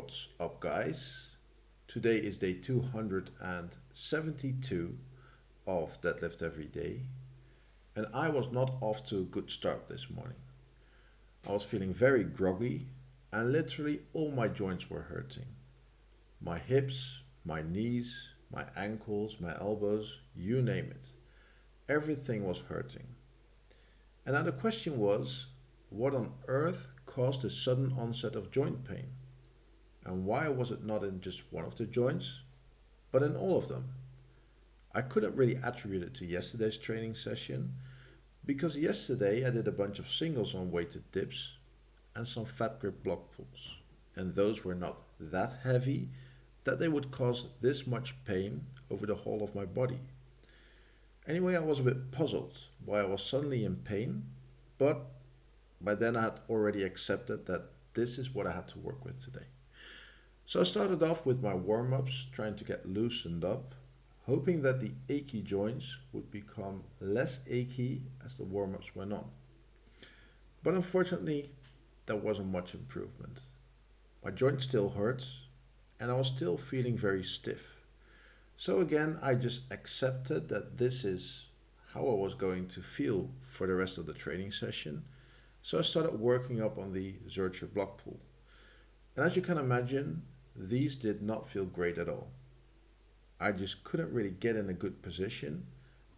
What's up, guys? Today is day 272 of Deadlift Everyday, and I was not off to a good start this morning. I was feeling very groggy, and literally all my joints were hurting. My hips, my knees, my ankles, my elbows, you name it. Everything was hurting. And now the question was, what on earth caused the sudden onset of joint pain? And why was it not in just one of the joints, but in all of them? I couldn't really attribute it to yesterday's training session because yesterday I did a bunch of singles on weighted dips and some fat grip block pulls. And those were not that heavy that they would cause this much pain over the whole of my body. Anyway, I was a bit puzzled why I was suddenly in pain, but by then I had already accepted that this is what I had to work with today. So I started off with my warm-ups, trying to get loosened up, hoping that the achy joints would become less achy as the warm-ups went on. But unfortunately, there wasn't much improvement. My joint still hurt, and I was still feeling very stiff. So again, I just accepted that this is how I was going to feel for the rest of the training session. So I started working up on the Zercher block pull. And as you can imagine, these did not feel great at all. I just couldn't really get in a good position,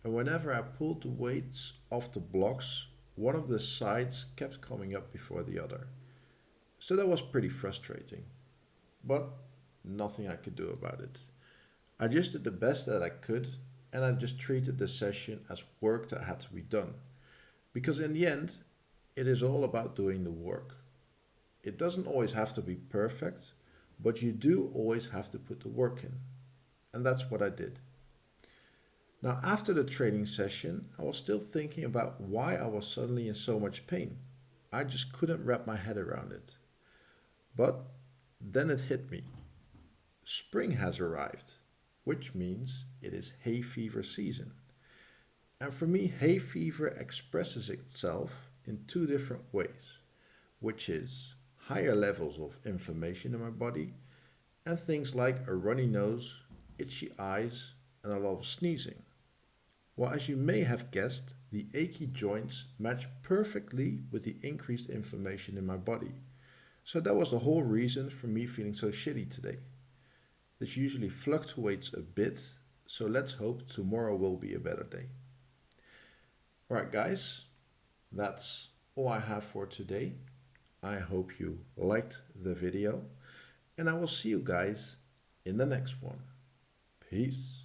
and whenever I pulled the weights off the blocks, one of the sides kept coming up before the other. So that was pretty frustrating, but nothing I could do about it. I just did the best that I could, and I just treated the session as work that had to be done. Because in the end, it is all about doing the work. It doesn't always have to be perfect, but you do always have to put the work in. And that's what I did. Now, after the training session, I was still thinking about why I was suddenly in so much pain. I just couldn't wrap my head around it. But then it hit me. Spring has arrived, which means it is hay fever season. And for me, hay fever expresses itself in two different ways, which is higher levels of inflammation in my body and things like a runny nose, itchy eyes, and a lot of sneezing. Well, as you may have guessed, the achy joints match perfectly with the increased inflammation in my body. So that was the whole reason for me feeling so shitty today. This usually fluctuates a bit, so let's hope tomorrow will be a better day. Alright guys, that's all I have for today. I hope you liked the video, and I will see you guys in the next one. Peace.